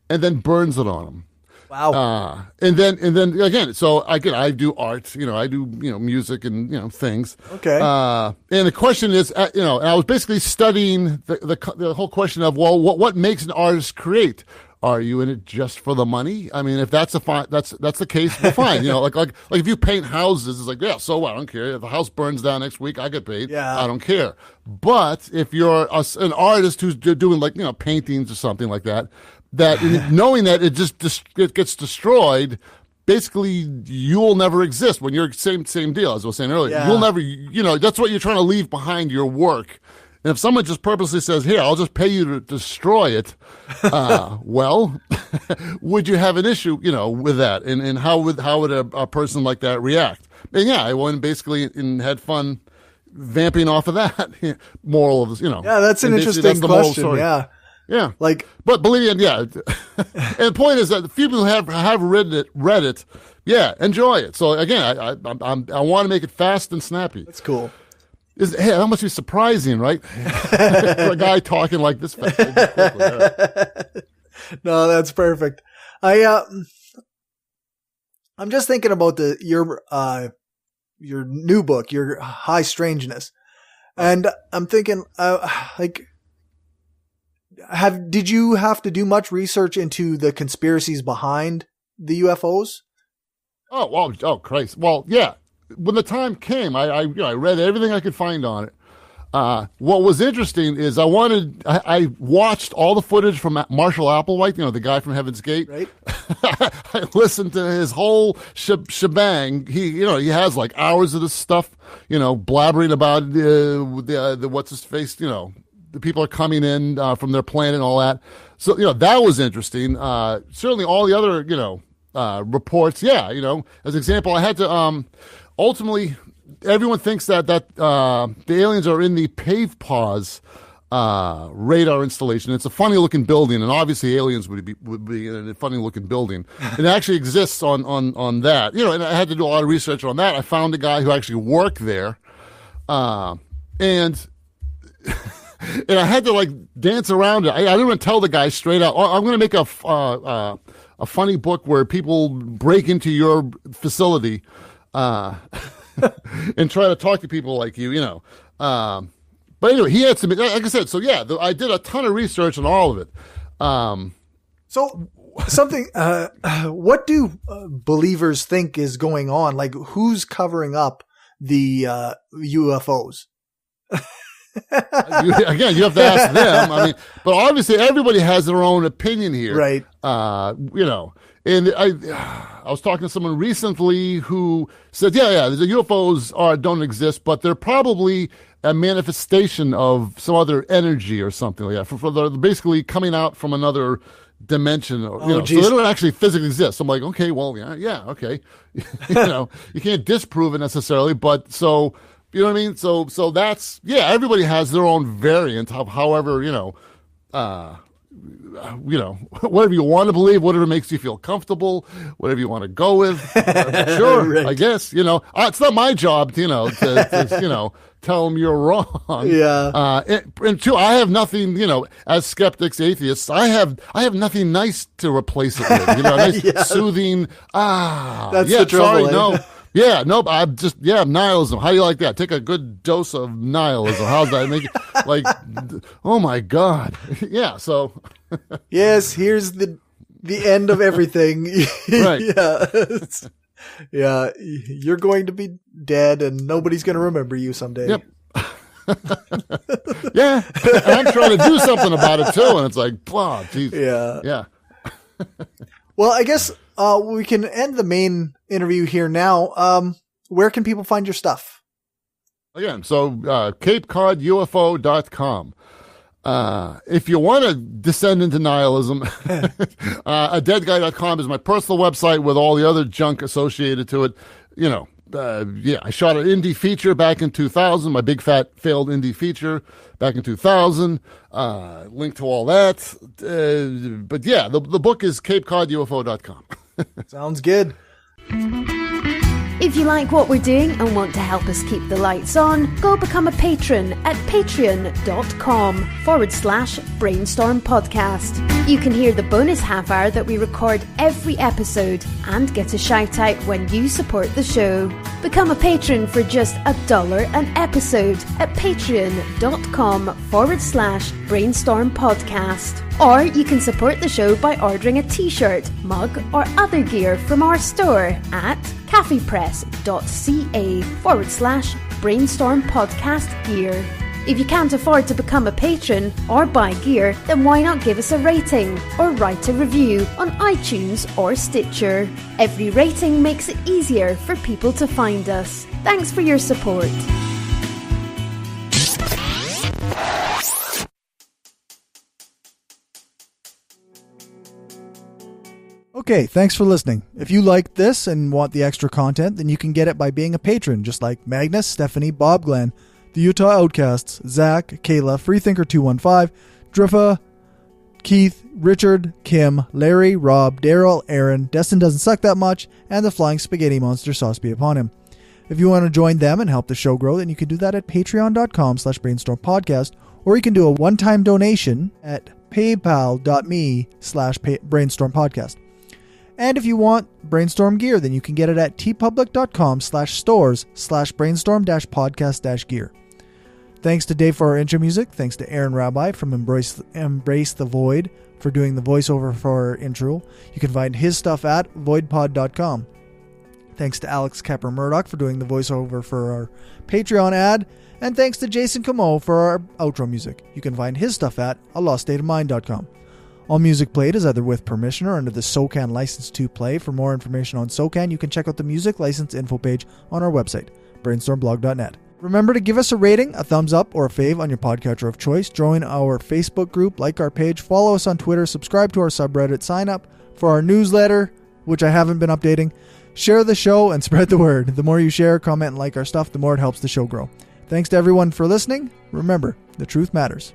and then burns it on him. Wow. And then again, so I do art, I do, music and, things. Okay. And the question is, I was basically studying the whole question of, well, what makes an artist create? Are you in it just for the money? I mean, if that's the case, well, fine. Like if you paint houses, it's like, yeah, so what? I don't care. If the house burns down next week, I get paid. Yeah. I don't care. But if you're an artist who's doing like, paintings or something like that, knowing that it gets destroyed, basically you'll never exist when you're same deal as I was saying earlier. Yeah. You'll never, that's what you're trying to leave behind, your work. And if someone just purposely says, here, I'll just pay you to destroy it, well, would you have an issue, with that? And how would a person like that react? And yeah, I went basically and had fun vamping off of that. Moral of this, Yeah, that's an interesting that's the moral question. story. Yeah. Yeah, Like, but believe me, yeah. And the point is that the few people who have read it, yeah, enjoy it. So again, I want to make it fast and snappy. that's cool. Hey, that must be surprising, right? For a guy talking like this fast. No, that's perfect. I'm just thinking about your new book, your High Strangeness, and I'm thinking, did you have to do much research into the conspiracies behind the UFOs? Oh, Christ. Well, yeah. When the time came, I read everything I could find on it. What was interesting is I watched all the footage from Marshall Applewhite, the guy from Heaven's Gate. Right. I listened to his whole shebang. He has like hours of this stuff, blabbering about the what's his face, the people are coming in from their planet and all that. So, that was interesting. Certainly all the other, reports. Yeah. As an example, I had to, ultimately, everyone thinks that the aliens are in the Pave Pause radar installation. It's a funny looking building, and obviously aliens would be in a funny looking building. It actually exists on that. And I had to do a lot of research on that. I found a guy who actually worked there, and I had to like dance around it. I didn't want to tell the guy straight out, I'm going to make a funny book where people break into your facility and try to talk to people like you, But anyway, he had some, like I said, so yeah, I did a ton of research on all of it. So something, what do believers think is going on? Like, who's covering up the UFOs? Again, you have to ask them. I mean, but obviously everybody has their own opinion here. Right. And I was talking to someone recently who said, the UFOs don't exist, but they're probably a manifestation of some other energy or something like that. They're basically coming out from another dimension. So they don't actually physically exist. I'm like, okay, well, okay. You can't disprove it necessarily, but so, you know what I mean? So that's, everybody has their own variant of however, whatever you want to believe, whatever makes you feel comfortable, whatever you want to go with. Sure, right. I guess, it's not my job, to tell them you're wrong. Yeah. And two, I have nothing, as skeptics, atheists, I have nothing nice to replace it with, nice soothing, that's the trouble. Sorry, no. Yeah, nope. I'm just nihilism. How do you like that? Take a good dose of nihilism. How's that make it? Like, oh my God. Yeah. So. Yes, here's the end of everything. Right. Yeah. You're going to be dead, and nobody's going to remember you someday. Yep. Yeah. And I'm trying to do something about it too, and it's like, oh, geez. Yeah. Yeah. Well, I guess we can end the main interview here now. Where can people find your stuff? Again, so CapeCodUFO.com. If you want to descend into nihilism, adeadguy.com is my personal website with all the other junk associated to it. I shot an indie feature back in 2000, my big fat failed indie feature back in 2000. Link to all that. But the book is CapeCodUFO.com. Sounds good. If you like what we're doing and want to help us keep the lights on, go become a patron at patreon.com/Brainstorm Podcast. You can hear the bonus half hour that we record every episode and get a shout out when you support the show. Become a patron for just $1 an episode at patreon.com/Brainstorm Podcast. Or you can support the show by ordering a t-shirt, mug or other gear from our store at caffeepress.ca/Brainstorm Podcast Gear. If you can't afford to become a patron or buy gear, then why not give us a rating or write a review on iTunes or Stitcher? Every rating makes it easier for people to find us. Thanks for your support. Okay, thanks for listening. If you like this and want the extra content, then you can get it by being a patron, just like Magnus, Stephanie, Bob Glenn, the Utah Outcasts, Zach, Kayla, Freethinker215, Driffa, Keith, Richard, Kim, Larry, Rob, Daryl, Aaron, Destin Doesn't Suck That Much, and the Flying Spaghetti Monster, Sauce Be Upon Him. If you want to join them and help the show grow, then you can do that at patreon.com/Brainstorm Podcast, or you can do a one-time donation at paypal.me/Brainstorm Podcast. And if you want Brainstorm gear, then you can get it at tpublic.com/stores/brainstorm-podcast-gear. Thanks to Dave for our intro music. Thanks to Aaron Rabbi from Embrace the Void for doing the voiceover for our intro. You can find his stuff at voidpod.com. Thanks to Alex Capper-Murdoch for doing the voiceover for our Patreon ad. And thanks to Jason Camo for our outro music. You can find his stuff at aloststateofmind.com. All music played is either with permission or under the SOCAN license to play. For more information on SOCAN, you can check out the music license info page on our website, brainstormblog.net. Remember to give us a rating, a thumbs up, or a fave on your podcatcher of choice. Join our Facebook group, like our page, follow us on Twitter, subscribe to our subreddit, sign up for our newsletter, which I haven't been updating. Share the show and spread the word. The more you share, comment, and like our stuff, the more it helps the show grow. Thanks to everyone for listening. Remember, the truth matters.